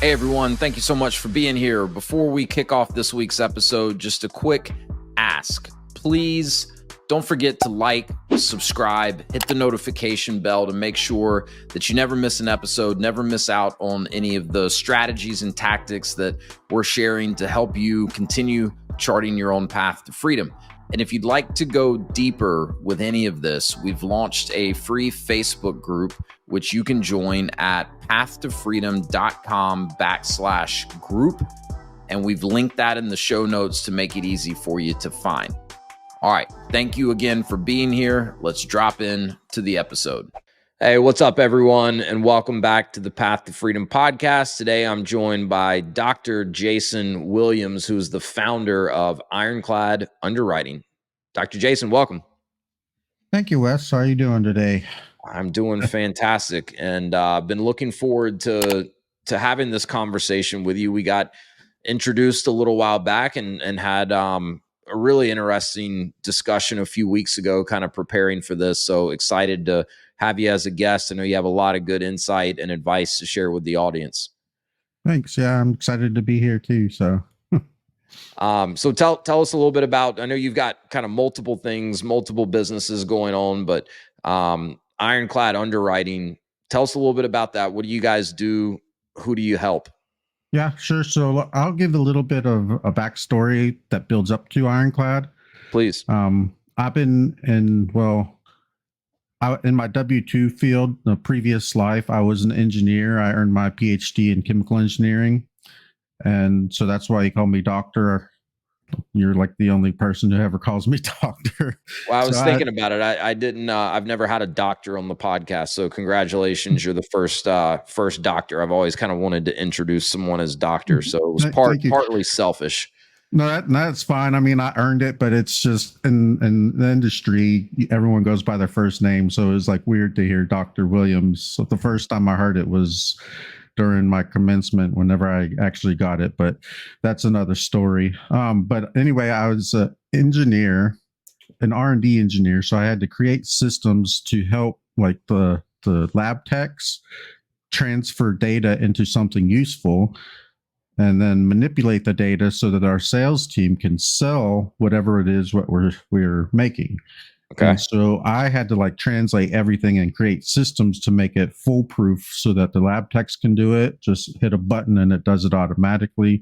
Hey everyone, thank you so much for being here. Before we kick off this week's episode, just a quick ask. Please don't forget to like, subscribe, hit the notification bell to make sure that you never miss an episode, never miss out on any of the strategies and tactics that we're sharing to help you continue charting your own path to freedom. And if you'd like to go deeper with any of this, we've launched a free Facebook group, which you can join at pathtofreedom.com/group. And we've linked that in the show notes to make it easy for you to find. All right. Thank you again for being here. Let's drop in to the episode. Hey, what's up, everyone? And welcome back to the Path to Freedom podcast. Today, I'm joined by Dr. Jason Williams, who's the founder of Ironclad Underwriting. Dr. Jason, welcome. Thank you, Wes. How are you doing today? I'm doing fantastic, and I've been looking forward to having this conversation with you. We got introduced a little while back and had a really interesting discussion a few weeks ago, kind of preparing for this. So excited to have you as a guest. I know you have a lot of good insight and advice to share with the audience. Thanks. Yeah, I'm excited to be here too. So tell us a little bit about, I know you've got kind of multiple things, multiple businesses going on, but Ironclad Underwriting, tell us a little bit about that. What do you guys do? Who do you help? Yeah, sure. So I'll give a little bit of a backstory that builds up to Ironclad. Please. I've been in my W-2 field, the previous life, I was an engineer. I earned my PhD in chemical engineering. And so that's why you call me doctor. You're like the only person who ever calls me doctor. Well, I was thinking about it. I didn't, I've never had a doctor on the podcast. So congratulations. You're the first doctor. I've always kind of wanted to introduce someone as doctor. So it was partly selfish. No, that's fine. I mean, I earned it, but it's just in the industry, everyone goes by their first name. So it was like weird to hear Dr. Williams. So the first time I heard it was during my commencement, whenever I actually got it, but that's another story. But anyway, I was an engineer, an R&D engineer. So I had to create systems to help like the lab techs transfer data into something useful, and then manipulate the data so that our sales team can sell whatever it is what we're making. Okay. And so I had to like translate everything and create systems to make it foolproof so that the lab techs can do it. Just hit a button and it does it automatically.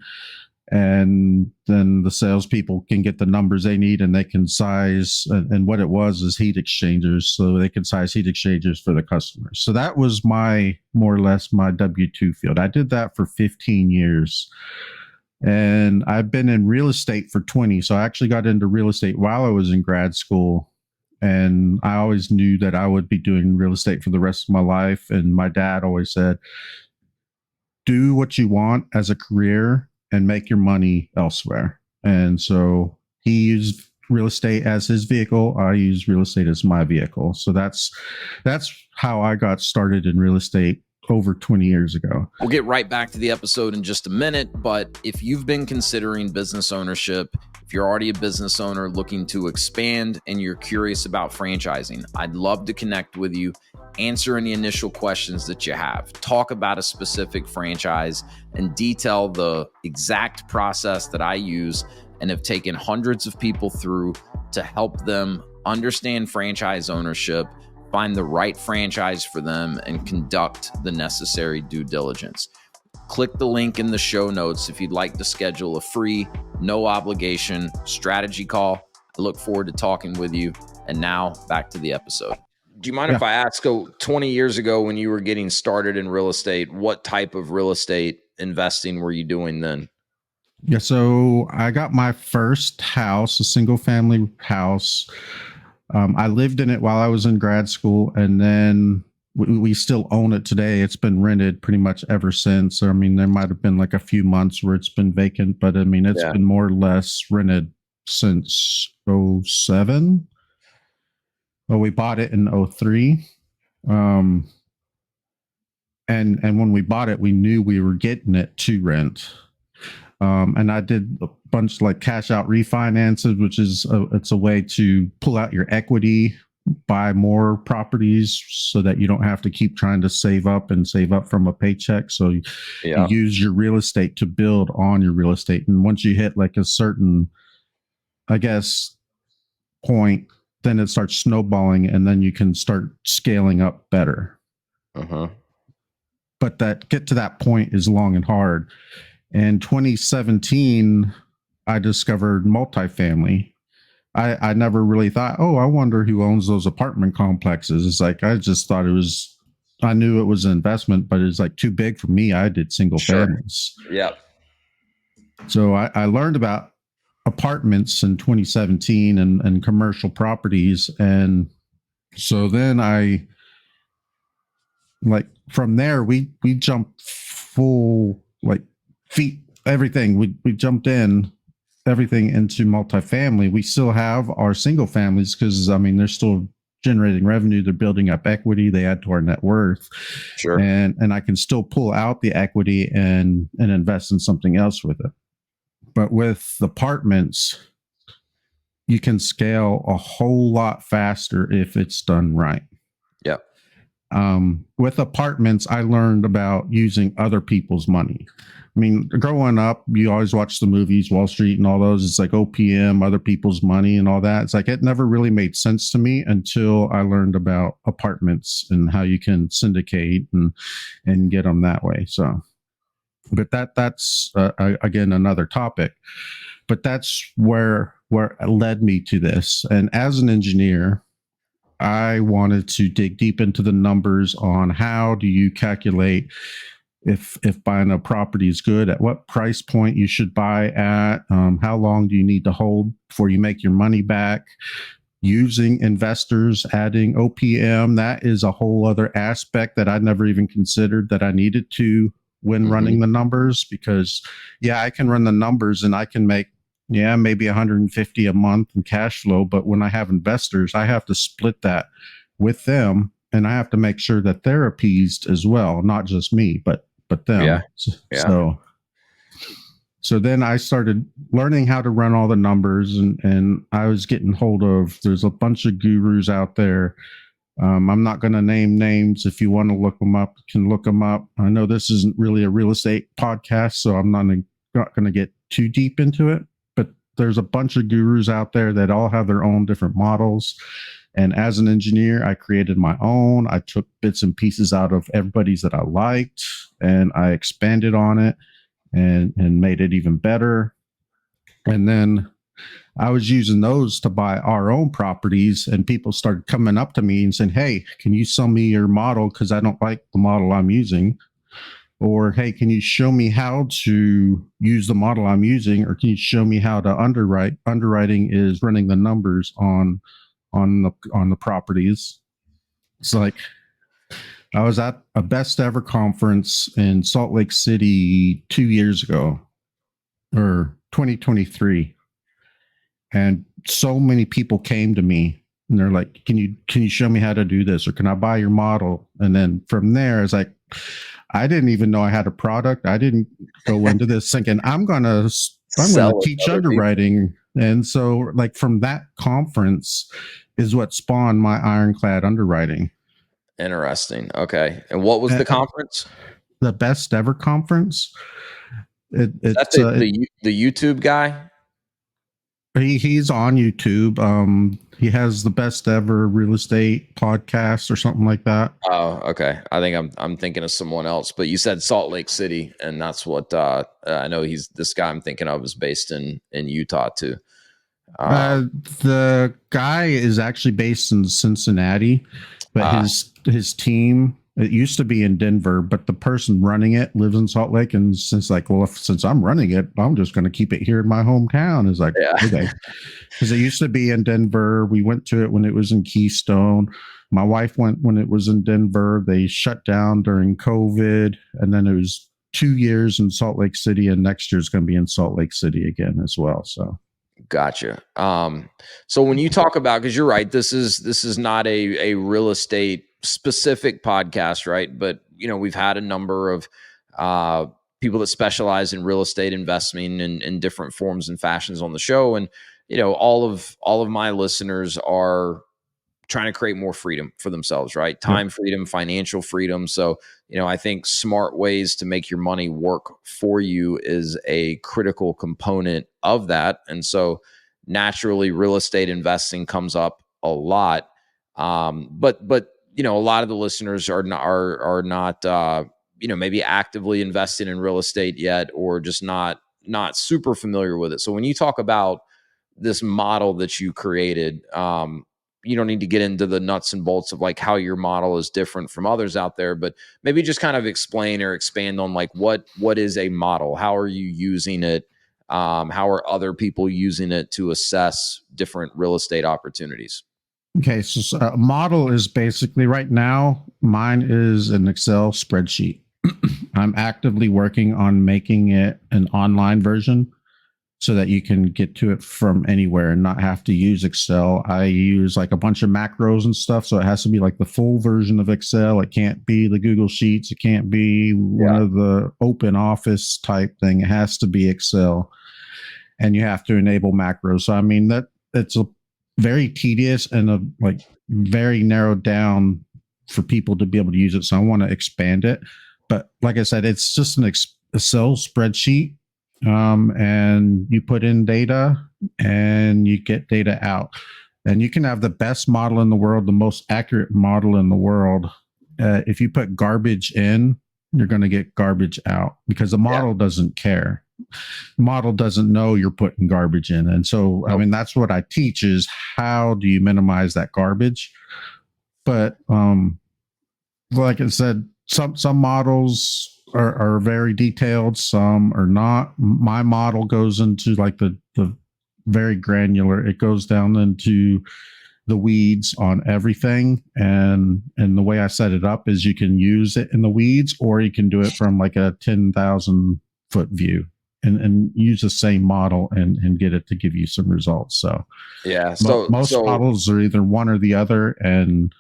And then the salespeople can get the numbers they need and they can size. And what it was is heat exchangers. So they can size heat exchangers for the customers. So that was more or less my W-2 field. I did that for 15 years. And I've been in real estate for 20. So I actually got into real estate while I was in grad school. And I always knew that I would be doing real estate for the rest of my life. And my dad always said, do what you want as a career and make your money elsewhere. And so he used real estate as his vehicle. I use real estate as my vehicle. So that's how I got started in real estate over 20 years ago. We'll get right back to the episode in just a minute, but if you've been considering business ownership, if you're already a business owner looking to expand and you're curious about franchising, I'd love to connect with you, answer any initial questions that you have, talk about a specific franchise, and detail the exact process that I use and have taken hundreds of people through to help them understand franchise ownership, find the right franchise for them, and conduct the necessary due diligence. Click the link in the show notes if you'd like to schedule a free, no obligation strategy call. I look forward to talking with you. And now back to the episode. Do you mind if I ask, 20 years ago when you were getting started in real estate, what type of real estate investing were you doing then? Yeah, so I got my first house, a single family house. I lived in it while I was in grad school, and then we still own it today. It's been rented pretty much ever since. I mean, there might have been like a few months where it's been vacant, but I mean, it's been more or less rented since 2007. Well, we bought it in 2003. And when we bought it, we knew we were getting it to rent. And I did a bunch like cash out refinances, which is it's a way to pull out your equity buy more properties so that you don't have to keep trying to save up from a paycheck. So you Yeah. use your real estate to build on your real estate. And once you hit like a certain, I guess, point, then it starts snowballing and then you can start scaling up better. Uh-huh. But that get to that point is long and hard. In 2017, I discovered multifamily. I never really thought, oh, I wonder who owns those apartment complexes. It's like, I just thought I knew it was an investment, but it's like too big for me. I did single families. Yep. So I learned about apartments in 2017 and commercial properties. And so then from there, we jumped full, like, feet, everything. We jumped in everything into multifamily. We still have our single families because they're still generating revenue. They're building up equity. They add to our net worth. Sure. And I can still pull out the equity and invest in something else with it. But with apartments, you can scale a whole lot faster if it's done right. Yep. With apartments, I learned about using other people's money. Growing up, you always watch the movies, Wall Street and all those. It's like OPM, other people's money and all that. It's like, it never really made sense to me until I learned about apartments and how you can syndicate and get them that way. So, but that's again, another topic, but that's where it led me to this. And as an engineer, I wanted to dig deep into the numbers on how do you calculate if buying a property is good, at what price point you should buy at, how long do you need to hold before you make your money back, using investors, adding OPM. That is a whole other aspect that I never even considered that I needed to when running the numbers, because I can run the numbers and I can make maybe 150 a month in cash flow. But when I have investors, I have to split that with them, and I have to make sure that they're appeased as well, not just me, but them. Yeah. So then I started learning how to run all the numbers, and I was getting hold of, there's a bunch of gurus out there. I'm not going to name names. If you want to look them up, you can look them up. I know this isn't really a real estate podcast, so I'm not going to get too deep into it, but there's a bunch of gurus out there that all have their own different models. And as an engineer, I created my own. I took bits and pieces out of everybody's that I liked, and I expanded on it and made it even better. And then I was using those to buy our own properties, and people started coming up to me and saying, hey, can you sell me your model? Because I don't like the model I'm using. Or, hey, can you show me how to use the model I'm using? Or can you show me how to underwrite? Underwriting is running the numbers on the properties. It's like, I was at a best ever conference in Salt Lake City 2 years ago, or 2023. And so many people came to me and they're like, can you show me how to do this? Or can I buy your model? And then from there, it's like, I didn't even know I had a product. I didn't go into this thinking I'm going to teach underwriting. People. And so like from that conference is what spawned my Ironclad Underwriting. Interesting. Okay. And what was the conference? The best ever conference. That's the YouTube guy. He's on YouTube. He has the best ever real estate podcast or something like that. Oh, okay. I think I'm thinking of someone else, but you said Salt Lake City, and that's what I know. This guy I'm thinking of is based in Utah too. The guy is actually based in Cincinnati, but his team, it used to be in Denver, but the person running it lives in Salt Lake. And since I'm running it, I'm just going to keep it here in my hometown. Is like, okay. Because it used to be in Denver. We went to it when it was in Keystone. My wife went when it was in Denver. They shut down during COVID. And then it was 2 years in Salt Lake City. And next year is going to be in Salt Lake City again as well. So. Gotcha. So when you talk about, because you're right, this is not a real estate specific podcast, right? But we've had a number of people that specialize in real estate investing in different forms and fashions on the show, and all of my listeners are trying to create more freedom for themselves, right? Time freedom, financial freedom. So, I think smart ways to make your money work for you is a critical component of that. And so naturally real estate investing comes up a lot. But a lot of the listeners are not maybe actively invested in real estate yet, or just not super familiar with it. So when you talk about this model that you created, you don't need to get into the nuts and bolts of like how your model is different from others out there, but maybe just kind of explain or expand on like what is a model? How are you using it? How are other people using it to assess different real estate opportunities? Okay, so a model is basically right now, mine is an Excel spreadsheet. I'm actively working on making it an online version so that you can get to it from anywhere and not have to use Excel. I use like a bunch of macros and stuff, so it has to be like the full version of Excel. It can't be the Google Sheets. It can't be one of the open office type thing. It has to be Excel, and you have to enable macros. So I mean that it's a very tedious and a like very narrowed down for people to be able to use it. So I want to expand it, but like I said, it's just an Excel spreadsheet, and you put in data and you get data out, and you can have the best model in the world, the most accurate model in the world. If you put garbage in, you're going to get garbage out because the model doesn't care. Model doesn't know you're putting garbage in. And so, I mean, that's what I teach is how do you minimize that garbage? But like I said, some models are very detailed, some are not. My model goes into like the very granular. It goes down into the weeds on everything, and the way I set it up is you can use it in the weeds, or you can do it from like a 10,000 foot view and use the same model and get it to give you some results. So most models are either one or the other, and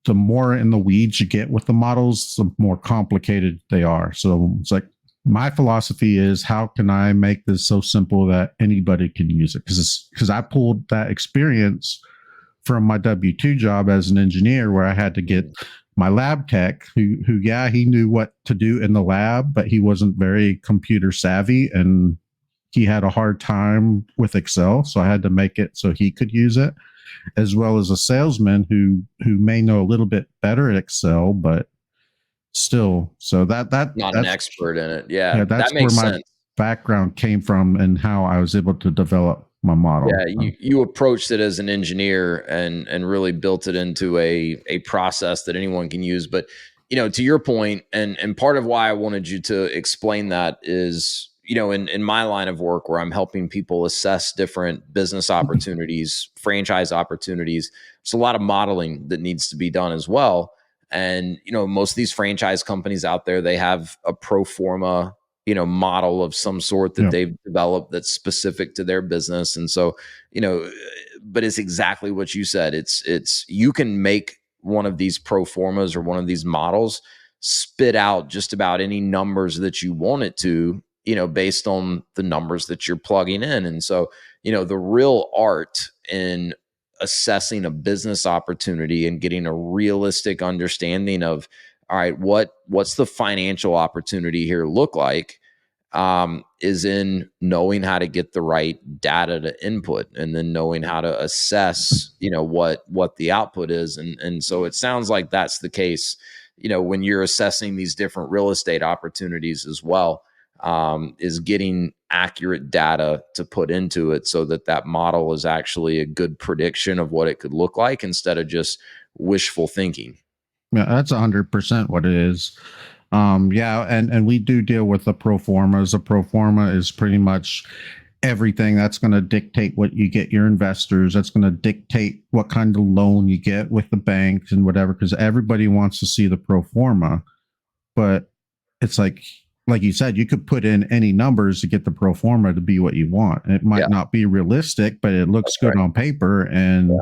the more in the weeds you get with the models, the more complicated they are. So it's like my philosophy is, how can I make this so simple that anybody can use it? Because I pulled that experience from my W-2 job as an engineer, where I had to get my lab tech who he knew what to do in the lab, but he wasn't very computer savvy and he had a hard time with Excel. So I had to make it so he could use it, as well as a salesman who may know a little bit better at Excel, but still. So that's an expert in it. Yeah, that's that makes where my sense. background came from and how I was able to develop my model. Yeah, you approached it as an engineer and really built it into a process that anyone can use. But to your point, and part of why I wanted you to explain that is, in my line of work where I'm helping people assess different business opportunities, franchise opportunities, there's a lot of modeling that needs to be done as well. And most of these franchise companies out there, they have a pro forma model of some sort that they've developed that's specific to their business. And so, but it's exactly what you said. It's you can make one of these pro formas or one of these models spit out just about any numbers that you want it to, based on the numbers that you're plugging in. And so, the real art in assessing a business opportunity and getting a realistic understanding of, all right, what's the financial opportunity here look like, is in knowing how to get the right data to input, and then knowing how to assess, what the output is. And so it sounds like that's the case, when you're assessing these different real estate opportunities as well, is getting accurate data to put into it so that that model is actually a good prediction of what it could look like, instead of just wishful thinking. Yeah, that's 100% what it is. And we do deal with the pro formas. A pro forma is pretty much everything that's going to dictate what you get your investors. That's going to dictate what kind of loan you get with the banks and whatever, because everybody wants to see the pro forma. But it's like you said, you could put in any numbers to get the pro forma to be what you want. And it might not be realistic, but it looks good on paper. And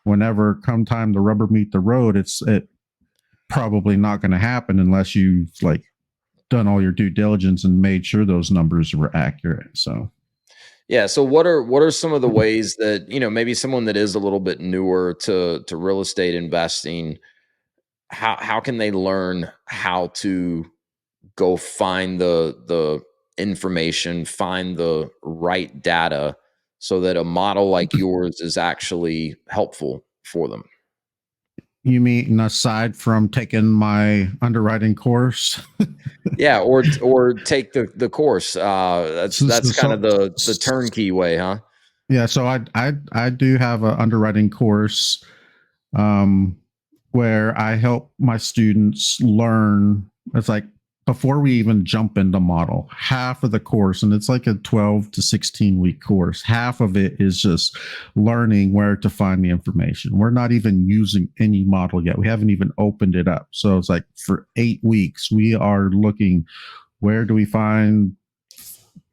whenever come time the rubber meet the road, it probably not going to happen unless you've like done all your due diligence and made sure those numbers were accurate. So Yeah. So what are some of the ways that, maybe someone that is a little bit newer to real estate investing, how can they learn how to go find the information, find the right data so that a model like yours is actually helpful for them? You mean aside from taking my underwriting course? Yeah, or take the course. That's so, that's so, kind of so the turnkey way, huh? yeah, so I do have an underwriting course, um, where I help my students learn. It's like before we even jump into model, half of the course, and it's like a 12 to 16-week course, half of it is just learning where to find the information. We're not even using any model yet. We haven't even opened it up. So it's like for 8 weeks, we are looking, where do we find,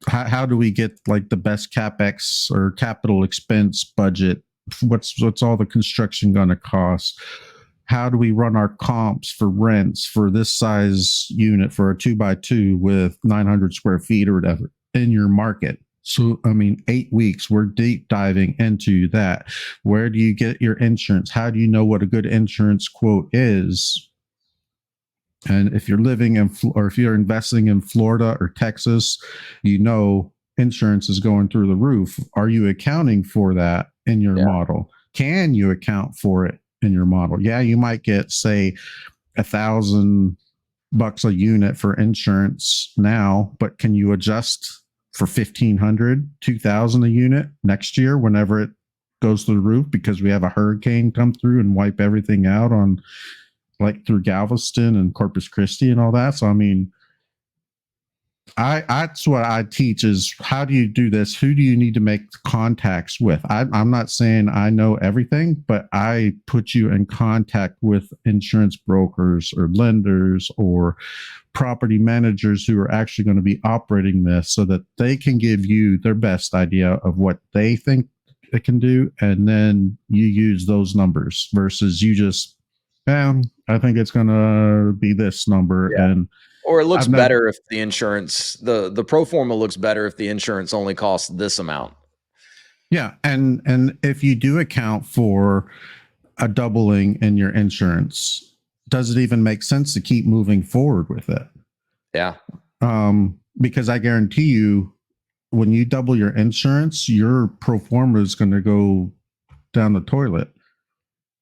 how do we get like the best CapEx or capital expense budget? What's all the construction going to cost? How do we run our comps for rents for this size unit for a 2x2 with 900 square feet or whatever in your market? So, I mean, 8 weeks, we're deep diving into that. Where do you get your insurance? How do you know what a good insurance quote is? And if you're living in, or if you're investing in Florida or Texas, you know insurance is going through the roof. Are you accounting for that in your Yeah. model? Can you account for it in your model? Yeah, you might get, say, $1,000 a unit for insurance now, but can you adjust for 1,500, 2,000 a unit next year whenever it goes through the roof because we have a hurricane come through and wipe everything out on, like, through Galveston and Corpus Christi and all that? So I mean, I that's what I teach is, how do you do this? Who do you need to make contacts with? I'm not saying I know everything, but I put you in contact with insurance brokers or lenders or property managers who are actually going to be operating this so that they can give you their best idea of what they think it can do. And then you use those numbers versus you just, I think it's going to be this number. Yeah. And Or it looks I've never, better if the insurance the pro forma looks better if the insurance only costs this amount. yeah. And if you do account for a doubling in your insurance, does it even make sense to keep moving forward with it? Yeah. Because I guarantee you, when you double your insurance, your pro forma is going to go down the toilet.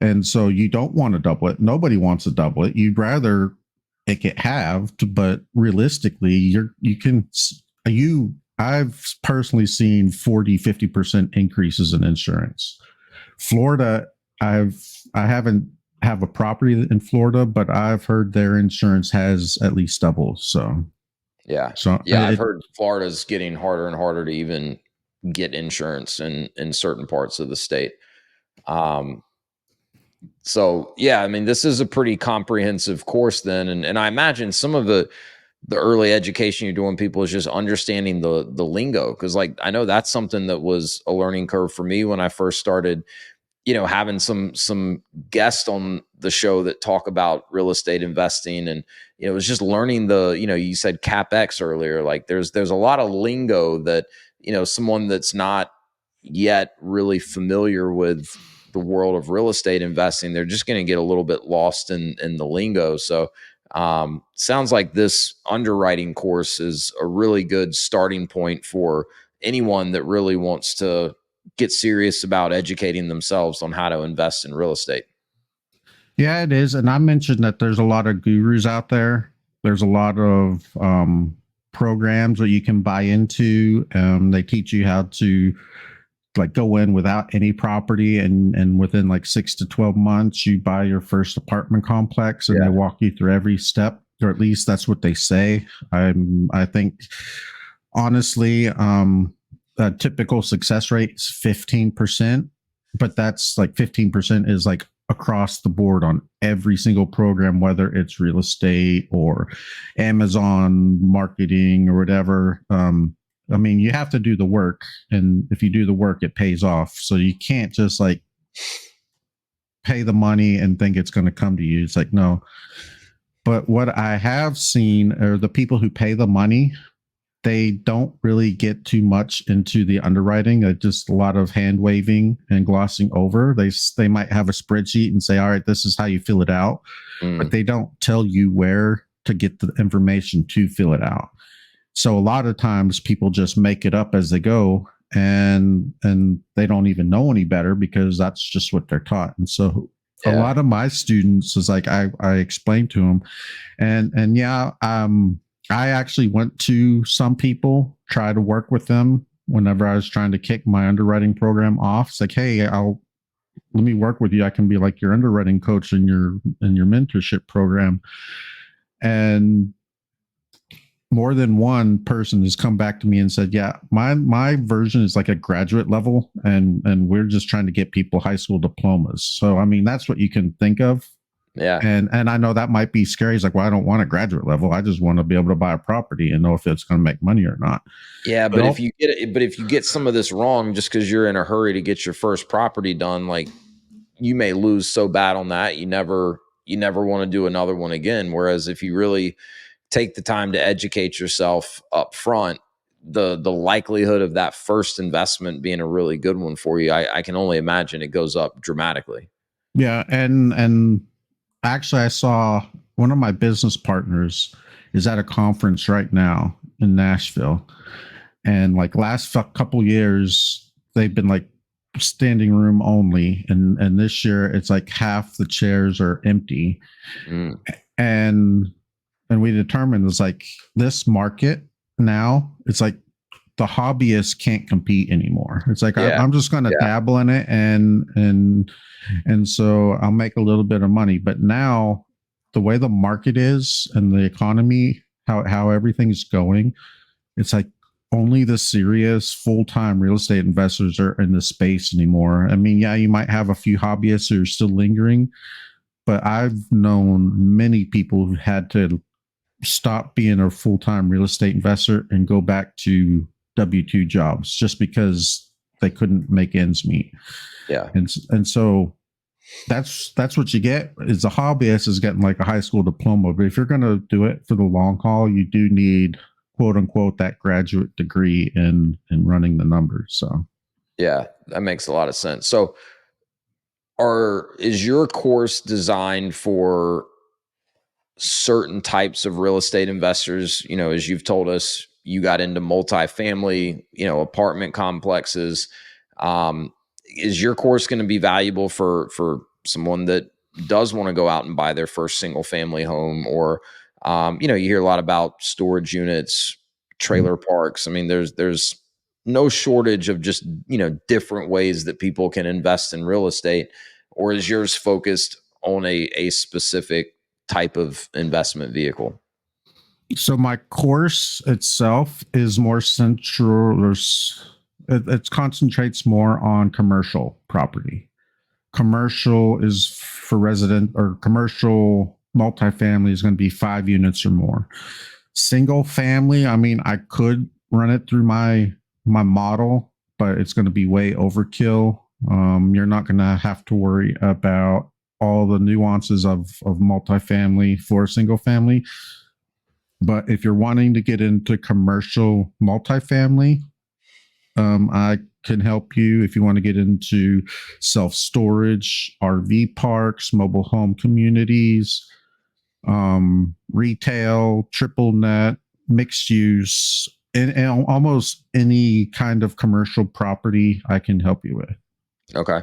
And so you don't want to double it. Nobody wants to double it. You'd rather it get halved, but realistically, you can, I've personally seen 40, 50% increases in insurance. Florida, I haven't have a property in Florida, but I've heard their insurance has at least doubled. So, Yeah. so Yeah, I've heard Florida's getting harder and harder to even get insurance in certain parts of the state. Um, so yeah, I mean, this is a pretty comprehensive course then, and I imagine some of the early education you're doing people is just understanding the lingo, because like I know that's something that was a learning curve for me when I first started, having some guests on the show that talk about real estate investing. And it was just learning you said CapEx earlier, like there's a lot of lingo that someone that's not yet really familiar with the world of real estate investing, they're just going to get a little bit lost in the lingo. So sounds like this underwriting course is a really good starting point for anyone that really wants to get serious about educating themselves on how to invest in real estate. yeah, it is. And I mentioned that there's a lot of gurus out there. There's a lot of programs that you can buy into. They teach you how to, like, go in without any property, and within like 6 to 12 months you buy your first apartment complex, and they Yeah. walk you through every step, or at least that's what they say. I think, honestly, a typical success rate is 15%, but that's like 15% is like across the board on every single program, whether it's real estate or Amazon marketing or whatever. I mean, you have to do the work, and if you do the work, it pays off. So you can't just like pay the money and think it's going to come to you. It's like, no. But what I have seen are the people who pay the money, they don't really get too much into the underwriting. Just a lot of hand waving and glossing over. They might have a spreadsheet and say, "All right, this is how you fill it out," but Mm, they don't tell you where to get the information to fill it out. So a lot of times people just make it up as they go, and they don't even know any better because that's just what they're taught. And so a yeah. lot of my students is like I explained to them, and yeah, I actually went to some people, try to work with them whenever I was trying to kick my underwriting program off. It's like, hey, I'll let me work with you. I can be like your underwriting coach in your mentorship program. And more than one person has come back to me and said, yeah, my version is like a graduate level, and we're just trying to get people high school diplomas. So I mean, that's what you can think of. Yeah. And I know that might be scary. It's like, well, I don't want a graduate level. I just want to be able to buy a property and know if it's going to make money or not. Yeah, But but if you get some of this wrong just because you're in a hurry to get your first property done, like you may lose so bad on that you never want to do another one again. Whereas if you really take the time to educate yourself up front, the likelihood of that first investment being a really good one for you, I can only imagine it goes up dramatically. yeah, and actually, I saw one of my business partners is at a conference right now in Nashville, and like last couple years, they've been like standing room only, and this year it's like half the chairs are empty, Mm, and we determined it's like this market now, it's like the hobbyists can't compete anymore. It's like yeah, I'm just going to yeah, dabble in it, and so I'll make a little bit of money. But now, the way the market is and the economy, how everything's going, it's like only the serious full time real estate investors are in the space anymore. I mean, yeah, you might have a few hobbyists who are still lingering, but I've known many people who had to stop being a full time real estate investor and go back to W-2 jobs just because they couldn't make ends meet. yeah. And so that's what you get is a hobbyist is getting like a high school diploma. But if you're going to do it for the long haul, you do need quote unquote that graduate degree in running the numbers. So Yeah, that makes a lot of sense. So, is your course designed for certain types of real estate investors? You know, as you've told us, you got into multifamily, apartment complexes. Um, is your course going to be valuable for someone that does want to go out and buy their first single family home, or you hear a lot about storage units, trailer parks. I mean, there's no shortage of just different ways that people can invest in real estate. Or is yours focused on a specific type of investment vehicle? so my course itself is more central, or it concentrates more on commercial property. Commercial is for resident, or commercial multifamily is going to be 5 units or more. Single family, I mean, I could run it through my model, but it's going to be way overkill. You're not going to have to worry about all the nuances of multifamily for single family. But if you're wanting to get into commercial multifamily, I can help you if you want to get into self storage, RV parks, mobile home communities, retail, triple net, mixed use, and almost any kind of commercial property I can help you with. Okay.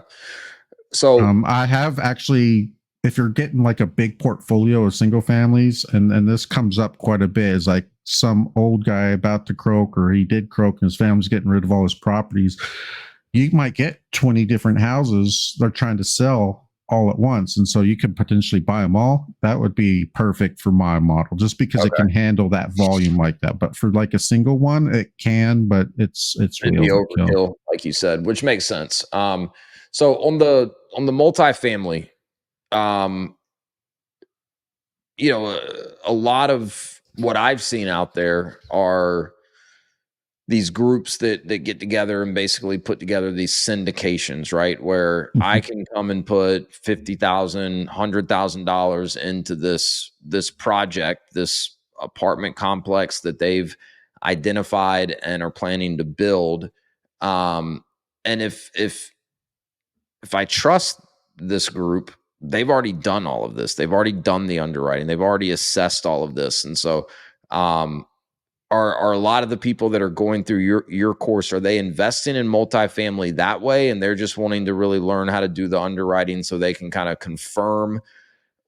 So, I have actually, if you're getting like a big portfolio of single families, and this comes up quite a bit, is like some old guy about to croak, or he did croak, and his family's getting rid of all his properties. You might get 20 different houses they're trying to sell all at once. And so you could potentially buy them all. That would be perfect for my model just because it okay, can handle that volume like that. But for like a single one, it can, but it's way it'd be overkill. overkill, like you said, which makes sense. So on the multifamily, um, a lot of what I've seen out there are these groups that get together and basically put together these syndications, right? Where I Mhm. can come and put $50,000, $100,000 into this project, this apartment complex that they've identified and are planning to build. And if I trust this group, they've already done all of this. They've already done the underwriting. They've already assessed all of this. And so, are a lot of the people that are going through your course, are they investing in multifamily that way, and they're just wanting to really learn how to do the underwriting so they can kind of confirm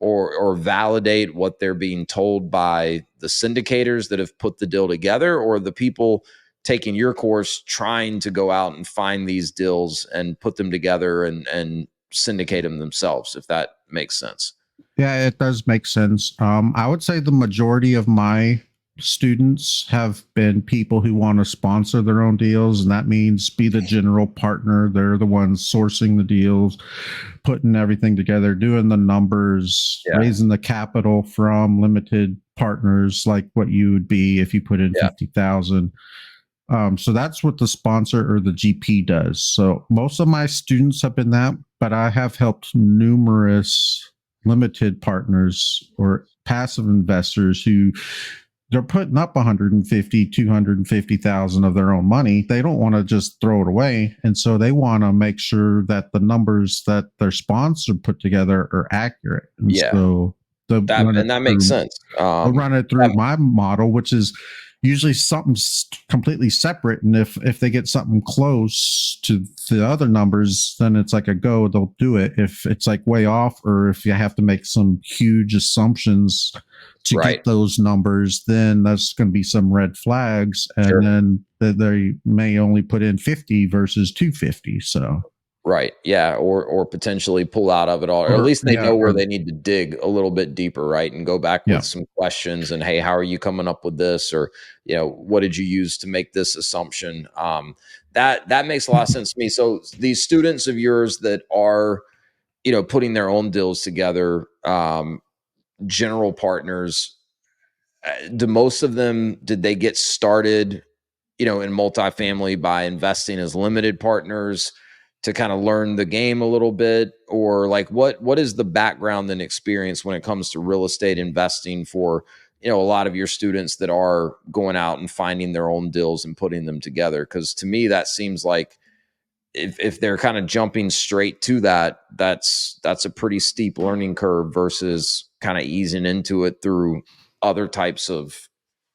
or validate what they're being told by the syndicators that have put the deal together, or the people taking your course trying to go out and find these deals and put them together and syndicate them themselves, if that makes sense? Yeah, it does make sense. I would say the majority of my students have been people who want to sponsor their own deals, and that means be the general partner. They're the ones sourcing the deals, putting everything together, doing the numbers, Yeah. raising the capital from limited partners, like what you would be if you put in Yeah. 50,000. So that's what the sponsor or the GP does. So most of my students have been that, but I have helped numerous limited partners or passive investors who they're putting up 150, 250,000 of their own money. They don't want to just throw it away. And so they want to make sure that the numbers that their sponsor put together are accurate. And Yeah. so they'll run it That makes through sense. they'll run it through my model, which is usually something completely separate. And if they get something close to the other numbers, then it's like a go. They'll do it. If it's like way off, or if you have to make some huge assumptions to Right. get those numbers, then that's going to be some red flags, and Sure. then they may only put in 50 versus 250. So Right. Yeah. Or potentially pull out of it all, or at or least they yeah, know where or they need to dig a little bit deeper, right? And go back with yeah. some questions and, hey, how are you coming up with this? Or, what did you use to make this assumption? That makes a lot of sense to me. So these students of yours that are, putting their own deals together, general partners, do most of them, did they get started in multifamily by investing as limited partners to kind of learn the game a little bit? Or like what is the background and experience when it comes to real estate investing for a lot of your students that are going out and finding their own deals and putting them together? Because to me that seems like, if they're kind of jumping straight to that, that's a pretty steep learning curve versus kind of easing into it through other types of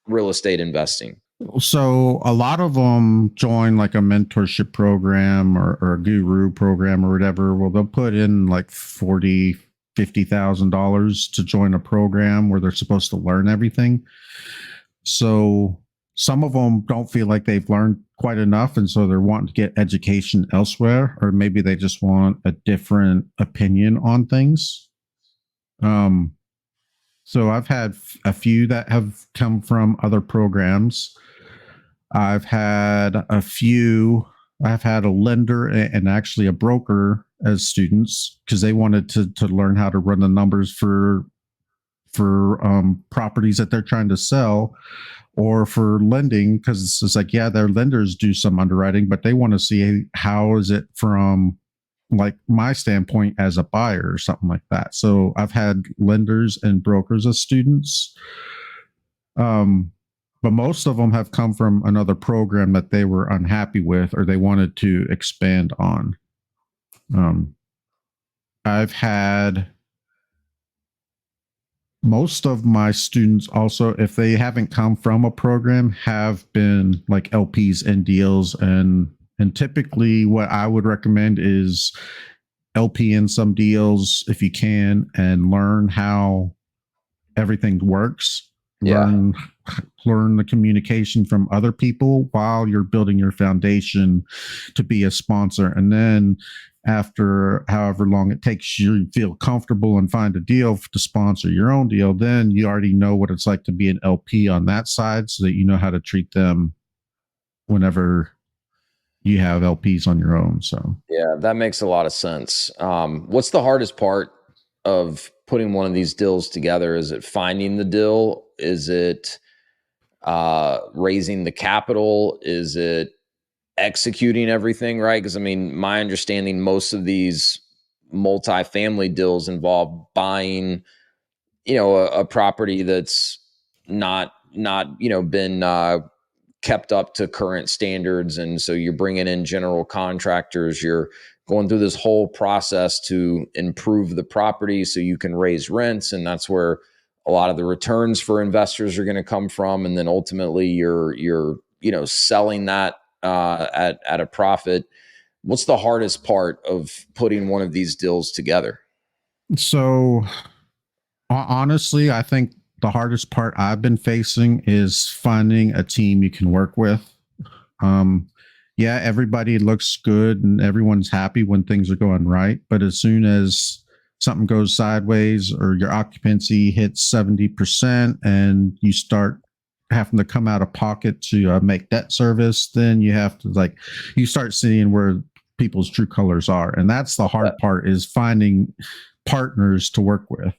real estate investing. So a lot of them join like a mentorship program or a guru program or whatever. Well, they'll put in like 40, $50,000 to join a program where they're supposed to learn everything. So some of them don't feel like they've learned quite enough, and so they're wanting to get education elsewhere, or maybe they just want a different opinion on things. Um, so I've had a few that have come from other programs. I've had a few. I've had a lender and actually a broker as students because they wanted to learn how to run the numbers for properties that they're trying to sell, or for lending, because it's like, yeah, their lenders do some underwriting, but they want to see how is it from like my standpoint as a buyer or something like that. So I've had lenders and brokers as students. Um, but most of them have come from another program that they were unhappy with or they wanted to expand on. Um, I've had most of my students also, if they haven't come from a program, have been like LPs and deals, and typically what I would recommend is LP in some deals if you can, and learn how everything works. Yeah. Learn the communication from other people while you're building your foundation to be a sponsor. And then after however long it takes you feel comfortable and find a deal to sponsor your own deal, then you already know what it's like to be an LP on that side, so that you know how to treat them whenever you have LPs on your own. So Yeah, that makes a lot of sense. What's the hardest part of putting one of these deals together? Is it finding the deal? Is it raising the capital? Is it executing everything right? Because I mean, my understanding, most of these multifamily deals involve buying, a property that's not been kept up to current standards. And so you're bringing in general contractors, you're going through this whole process to improve the property so you can raise rents. And that's where a lot of the returns for investors are going to come from. And then ultimately you're selling that at a profit. What's the hardest part of putting one of these deals together? So honestly, I think the hardest part I've been facing is finding a team you can work with. Um, yeah, everybody looks good and everyone's happy when things are going right. But as soon as something goes sideways or your occupancy hits 70% and you start having to come out of pocket to make debt service, then you have to you start seeing where people's true colors are. And that's the hard part, is finding partners to work with.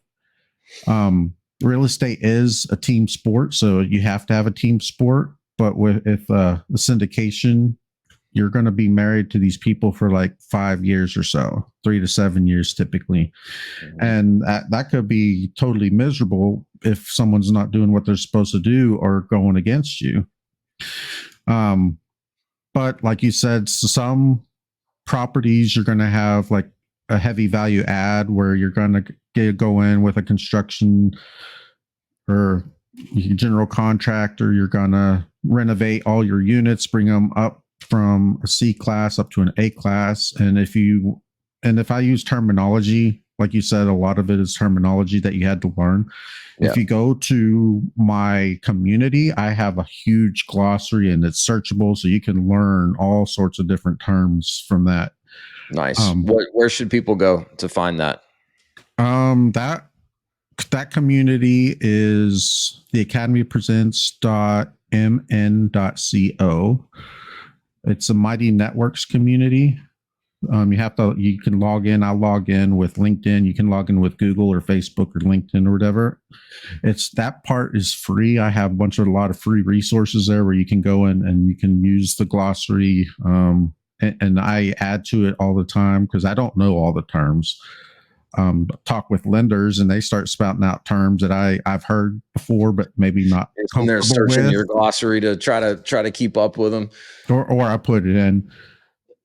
Real estate is a team sport, so you have to have a team sport. But if the syndication, you're going to be married to these people for like 5 years or so, 3 to 7 years typically. Mm-hmm. And that could be totally miserable if someone's not doing what they're supposed to do or going against you. But like you said, some properties you're going to have like a heavy value add where you're going to go in with a construction or general contractor. You're going to renovate all your units, bring them up from a C class up to an A class. And if I use terminology, like you said, a lot of it is terminology that you had to learn. Yeah. If you go to my community, I have a huge glossary and it's searchable, so you can learn all sorts of different terms from that. Nice. Where should people go to find that? That community is the academypresents.mn.co. It's a Mighty Networks community. You can log in. I'll log in with LinkedIn. You can log in with Google or Facebook or LinkedIn or whatever. That part is free. I have a lot of free resources there where you can go in and you can use the glossary. And I add to it all the time because I don't know all the terms. Talk with lenders and they start spouting out terms that I've heard before, but maybe not. And they're searching your glossary to try to keep up with them, or I put it in.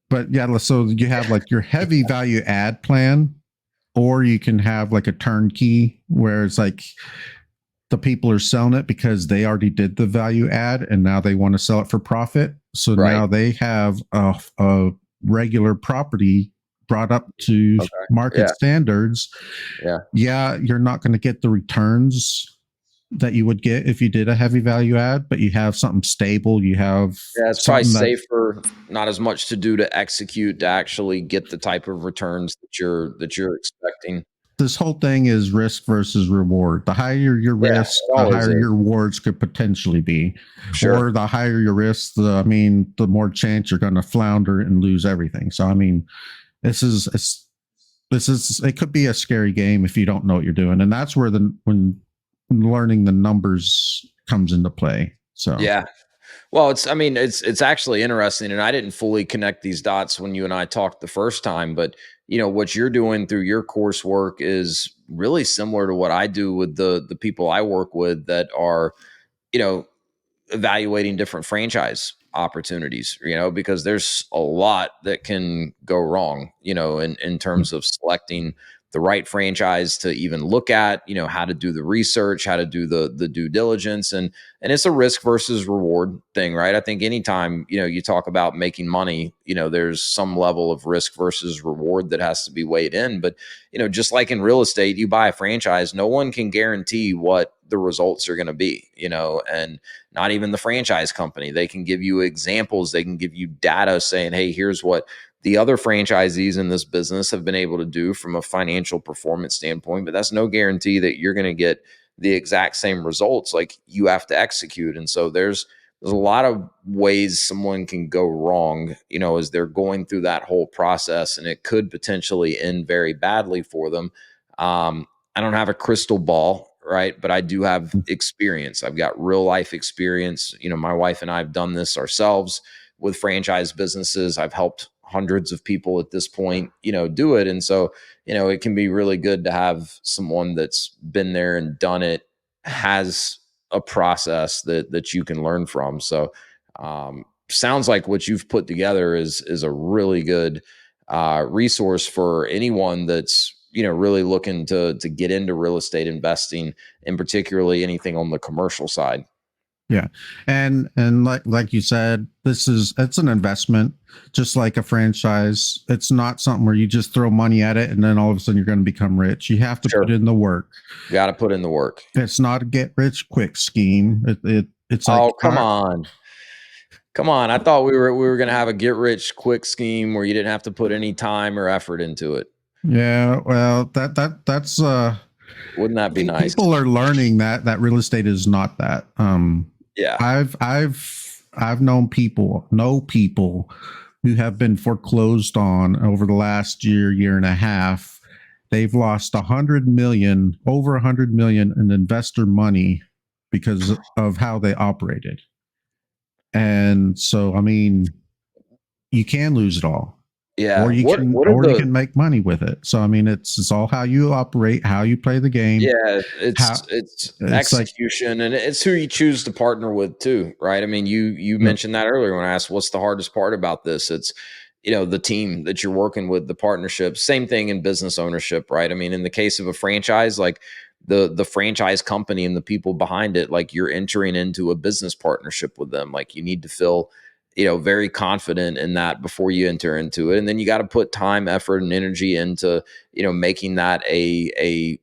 But yeah, so you have like your heavy value add plan, or you can have like a turnkey where it's like the people are selling it because they already did the value add and now they want to sell it for profit. So now they have a regular property brought up to market standards. Yeah, you're not going to get the returns that you would get if you did a heavy value add, but you have something stable. You have it's probably safer, not as much to do to execute to actually get the type of returns that you're expecting. This whole thing is risk versus reward. The higher your risk, the higher your rewards could potentially be. Sure. Or the higher your risk, the more chance you're going to flounder and lose everything. So this is it could be a scary game if you don't know what you're doing, and that's where when learning the numbers comes into play. So yeah, well, it's actually interesting, and I didn't fully connect these dots when you and I talked the first time, but what you're doing through your coursework is really similar to what I do with the people I work with that are evaluating different franchise opportunities, because there's a lot that can go wrong, in terms of selecting the right franchise to even look at, how to do the research, how to do the due diligence. And it's a risk versus reward thing, right? I think anytime, you talk about making money, there's some level of risk versus reward that has to be weighed in. But, just like in real estate, you buy a franchise, no one can guarantee what the results are going to be, and not even the franchise company. They can give you examples. They can give you data saying, hey, here's what the other franchisees in this business have been able to do from a financial performance standpoint, but that's no guarantee that you're going to get the exact same results. Like, you have to execute. And so there's a lot of ways someone can go wrong, as they're going through that whole process, and it could potentially end very badly for them. I don't have a crystal ball, right? But I do have experience. I've got real life experience. My wife and I have done this ourselves with franchise businesses. I've helped hundreds of people at this point, do it. And so, it can be really good to have someone that's been there and done it, has a process that you can learn from. So Sounds like what you've put together is a really good resource for anyone that's really looking to get into real estate investing, and particularly anything on the commercial side. Yeah. And like you said, it's an investment, just like a franchise. It's not something where you just throw money at it and then all of a sudden you're going to become rich. You have to put Sure, in the work. got to put in the work. It's not a get rich quick scheme. It's like Oh, come on. Come on. I thought we were going to have a get rich quick scheme where you didn't have to put any time or effort into it. yeah, well, that's Wouldn't that be nice? people are learning that real estate is not that. Yeah. I've known people who have been foreclosed on over the last year and a half. They've lost over 100 million in investor money because of how they operated. And so, I mean, you can lose it all. Yeah. Or you can make money with it. So I mean, it's all how you operate, how you play the game. Yeah, it's execution, and it's who you choose to partner with too, right? I mean, you mentioned that earlier when I asked what's the hardest part about this. It's the team that you're working with, the partnership. Same thing in business ownership, right? I mean, in the case of a franchise, like the franchise company and the people behind it, like you're entering into a business partnership with them. Like you need to feel very confident in that before you enter into it. And then you got to put time, effort, and energy into, making that a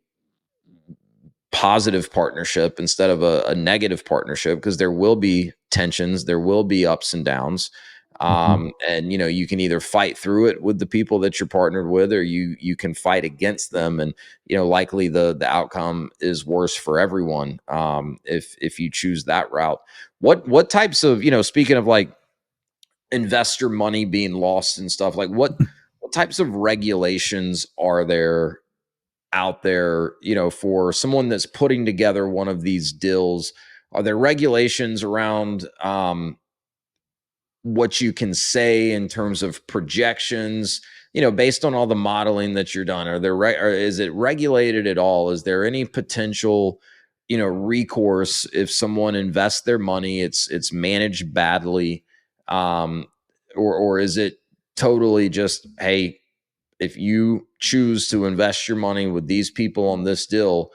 positive partnership instead of a negative partnership, because there will be tensions, there will be ups and downs. And you can either fight through it with the people that you're partnered with, or you can fight against them, and likely the outcome is worse for everyone if you choose that route. What types of, speaking of like investor money being lost and stuff, like what types of regulations are there out there, for someone that's putting together one of these deals? Are there regulations around what you can say in terms of projections, based on all the modeling that you're done? Are there or is it regulated at all? Is there any potential recourse if someone invests their money, it's managed badly, um or is it totally just, hey, if you choose to invest your money with these people on this deal,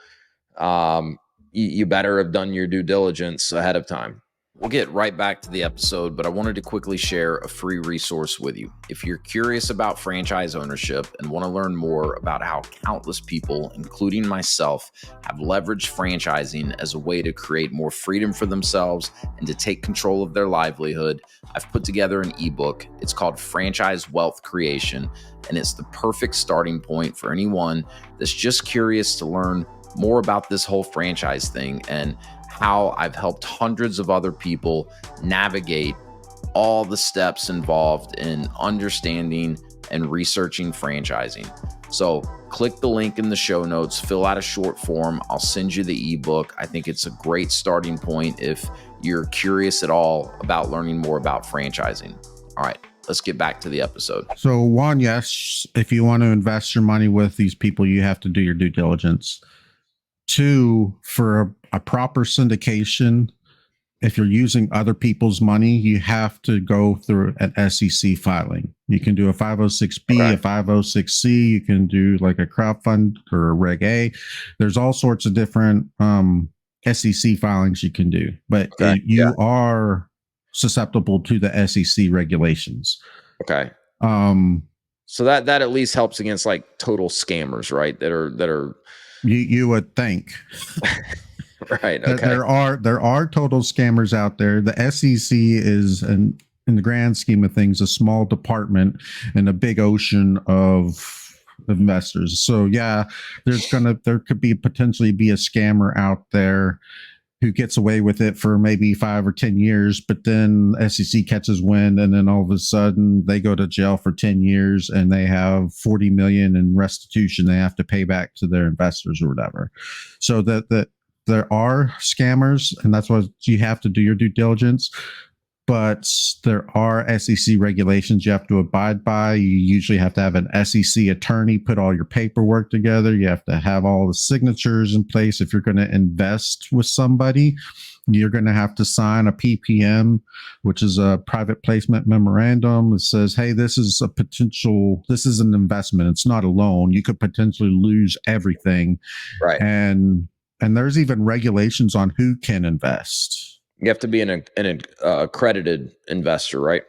you better have done your due diligence ahead of time? We'll get right back to the episode, but I wanted to quickly share a free resource with you. If you're curious about franchise ownership and want to learn more about how countless people, including myself, have leveraged franchising as a way to create more freedom for themselves and to take control of their livelihood, I've put together an ebook. It's called Franchise Wealth Creation, and it's the perfect starting point for anyone that's just curious to learn more about this whole franchise thing and how I've helped hundreds of other people navigate all the steps involved in understanding and researching franchising. So click the link in the show notes, fill out a short form. I'll send you the ebook. I think it's a great starting point if you're curious at all about learning more about franchising. All right, let's get back to the episode. So one, yes, if you want to invest your money with these people, you have to do your due diligence. Two, for a proper syndication, if you're using other people's money, you have to go through an SEC filing. You can do a 506B, okay, a 506C. You can do like a crowdfund or a Reg A. There's all sorts of different SEC filings you can do, but you are susceptible to the SEC regulations. Okay. So that at least helps against like total scammers, right? That are. You would think. Right. Okay. There are total scammers out there. The SEC is, in the grand scheme of things, a small department in a big ocean of investors. So yeah, there could be potentially be a scammer out there who gets away with it for maybe 5 or 10 years, but then SEC catches wind, and then all of a sudden they go to jail for 10 years and they have 40 million in restitution they have to pay back to their investors or whatever. So that there are scammers, and that's why you have to do your due diligence. But there are SEC regulations you have to abide by. You usually have to have an SEC attorney put all your paperwork together. You have to have all the signatures in place if you're going to invest with somebody. You're going to have to sign a PPM, which is a private placement memorandum. It says, hey, this is an investment. It's not a loan. You could potentially lose everything. Right. And there's even regulations on who can invest. You have to be an accredited investor, right?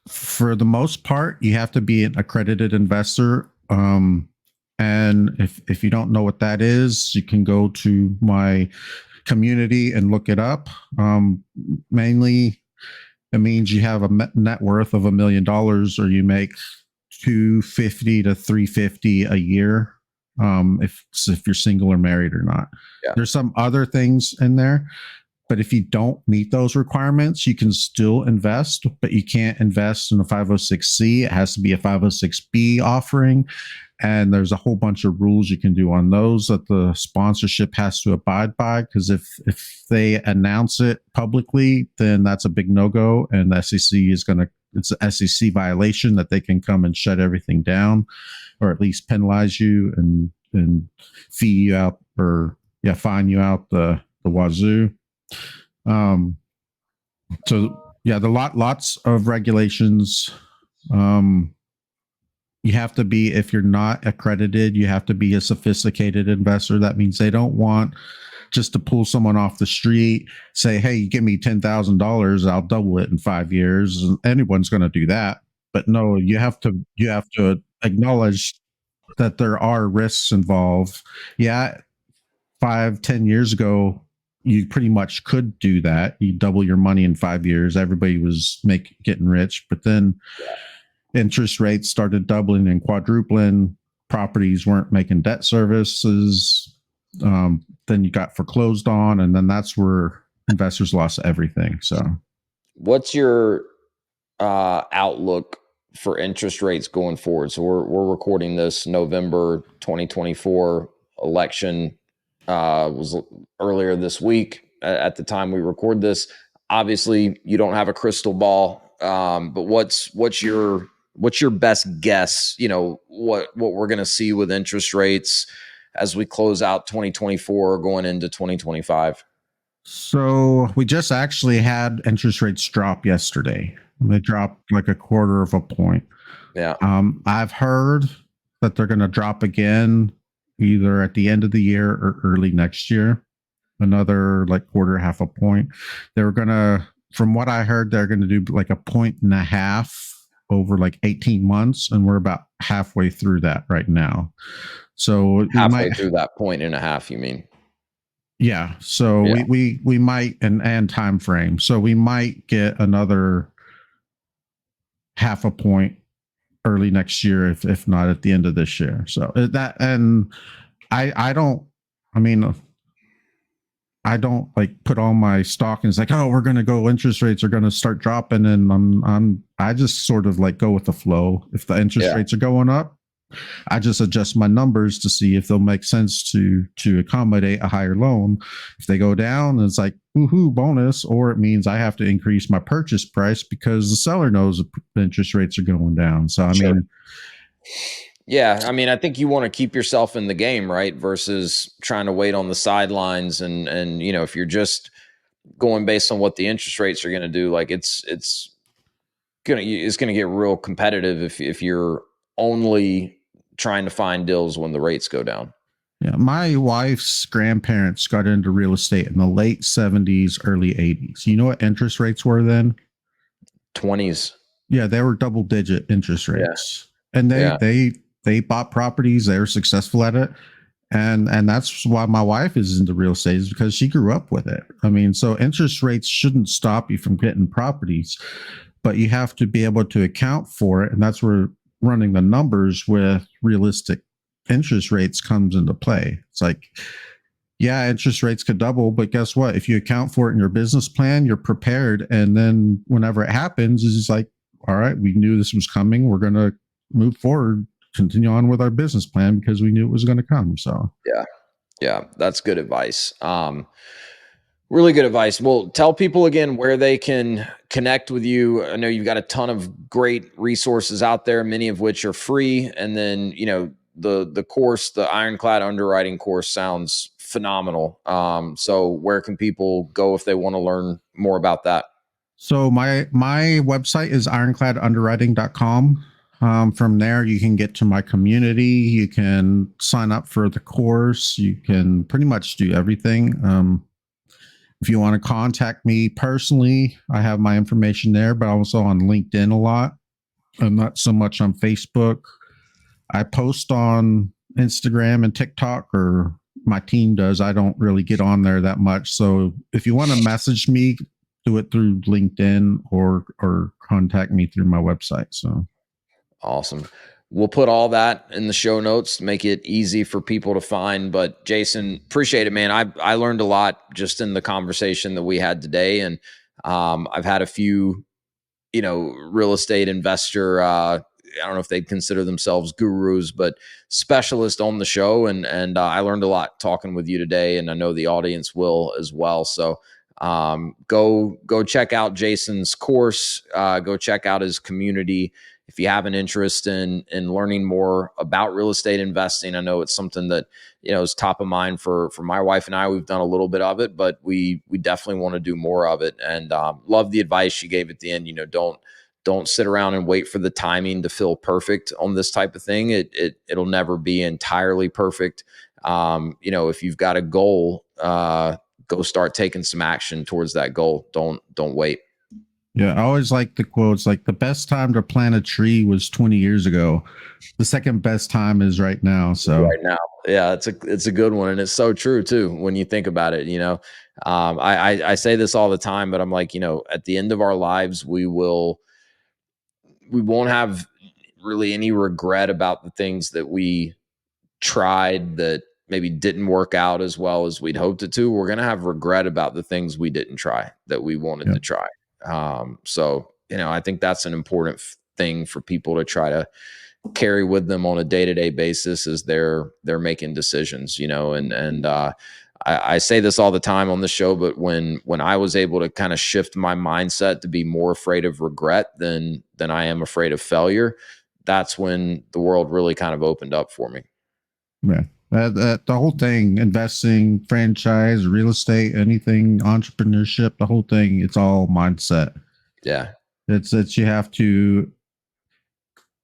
For the most part, you have to be an accredited investor. And if you don't know what that is, you can go to my community and look it up. Mainly, it means you have a net worth of $1 million, or you make 250 to 350 a year. If you're single or married or not. Yeah. There's some other things in there, but if you don't meet those requirements, you can still invest, but you can't invest in a 506c. It has to be a 506b offering. And there's a whole bunch of rules you can do on those that the sponsorship has to abide by. Because if they announce it publicly, then that's a big no-go. And the SEC it's an SEC violation that they can come and shut everything down, or at least penalize you and fee you out, or fine you out the wazoo. So yeah, lots of regulations. You have to be, if you're not accredited, you have to be a sophisticated investor. That means they don't want just to pull someone off the street, say, hey, you give me $10,000, I'll double it in 5 years. Anyone's going to do that. But no, you have to acknowledge that there are risks involved. Yeah, 5-10 years ago, you pretty much could do that. You double your money in 5 years. Everybody was getting rich, but then interest rates started doubling and quadrupling. Properties weren't making debt services. Then you got foreclosed on, and then that's where investors lost everything. So, what's your outlook for interest rates going forward? So we're recording this November 2024. Election was earlier this week. At the time we record this, obviously you don't have a crystal ball, but what's your best guess? What we're going to see with interest rates as we close out 2024 going into 2025. So we just actually had interest rates drop yesterday. They dropped like 1/4 point. Yeah. I've heard that they're going to drop again, either at the end of the year or early next year, another like 1/4 point. They were going to, from what I heard, they're going to do like 1.5 points over like 18 months. And we're about halfway through that right now. So halfway through that 1.5 points, you mean? Yeah. So yeah. we might, and time frame. So we might get another 0.5 point early next year, if not at the end of this year. So that, and I don't like put all my stock and it's like, oh, we're going to go, interest rates are going to start dropping. And I just sort of like go with the flow. If the interest rates are going up, I just adjust my numbers to see if they'll make sense to accommodate a higher loan. If they go down, it's like, woohoo, bonus, or it means I have to increase my purchase price because the seller knows the interest rates are going down. So, I mean, yeah, I mean, I think you want to keep yourself in the game, right? Versus trying to wait on the sidelines. And if you're just going based on what the interest rates are going to do, like it's going to get real competitive if you're only trying to find deals when the rates go down. Yeah, my wife's grandparents got into real estate in the late 70s, early 80s. You know what interest rates were then? 20s. Yeah, they were double-digit interest rates. Yeah. And they bought properties. They were successful at it. And that's why my wife is into real estate, is because she grew up with it. I mean, so interest rates shouldn't stop you from getting properties, but you have to be able to account for it. And that's where running the numbers with realistic interest rates comes into play. It's like, yeah, interest rates could double, but guess what? If you account for it in your business plan, you're prepared. And then whenever it happens, it's like, all right, we knew this was coming. We're going to move forward, continue on with our business plan because we knew it was going to come. So yeah, that's good advice. Really good advice. Well, tell people again where they can connect with you. I know you've got a ton of great resources out there, many of which are free. And then, the course, the Ironclad Underwriting course sounds phenomenal. So where can people go if they want to learn more about that? So my website is ironcladunderwriting.com. From there, you can get to my community. You can sign up for the course. You can pretty much do everything. If you want to contact me personally, I have my information there, but also on LinkedIn a lot. I'm not so much on Facebook. I post on Instagram and TikTok, or my team does. I don't really get on there that much. So if you want to message me, do it through LinkedIn or contact me through my website. So awesome. We'll put all that in the show notes to make it easy for people to find. But Jason, appreciate it, man. I learned a lot just in the conversation that we had today. And I've had a few, real estate investor, I don't know if they'd consider themselves gurus, but specialists on the show. And I learned a lot talking with you today, and I know the audience will as well. So go check out Jason's course, go check out his community. If you have an interest in learning more about real estate investing, I know it's something that is top of mind for my wife and I. We've done a little bit of it, but we definitely want to do more of it. And love the advice you gave at the end. Don't sit around and wait for the timing to feel perfect on this type of thing. It'll never be entirely perfect. If you've got a goal, go start taking some action towards that goal. Don't wait. yeah, I always like the quotes, like the best time to plant a tree was 20 years ago. The second best time is right now. So right now, yeah, it's a good one, and it's so true too when you think about it. I say this all the time, but I'm like, at the end of our lives, we won't have really any regret about the things that we tried that maybe didn't work out as well as we'd hoped it to. We're going to have regret about the things we didn't try that we wanted to try. So, I think that's an important thing for people to try to carry with them on a day-to-day basis as they're making decisions, and I say this all the time on the show, but when I was able to kind of shift my mindset to be more afraid of regret than I am afraid of failure, that's when the world really kind of opened up for me. yeah, the whole thing, investing, franchise, real estate, anything, entrepreneurship, the whole thing, it's all mindset. Yeah. It's you have to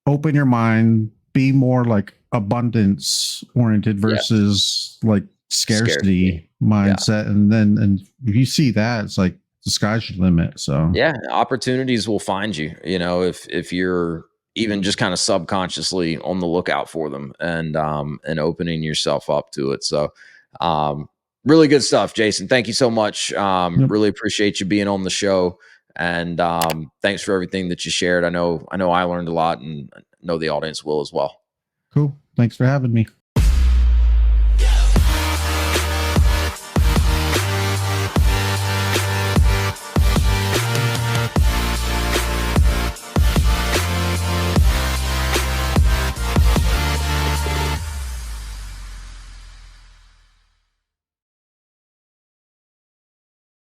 open your mind, be more like abundance oriented versus like scarcity mindset. Yeah. And if you see that, it's like the sky's your limit. So yeah, opportunities will find you, if you're even just kind of subconsciously on the lookout for them and opening yourself up to it. So really good stuff, Jason. Thank you so much. Really appreciate you being on the show. And thanks for everything that you shared. I know I learned a lot, and I know the audience will as well. Cool. Thanks for having me.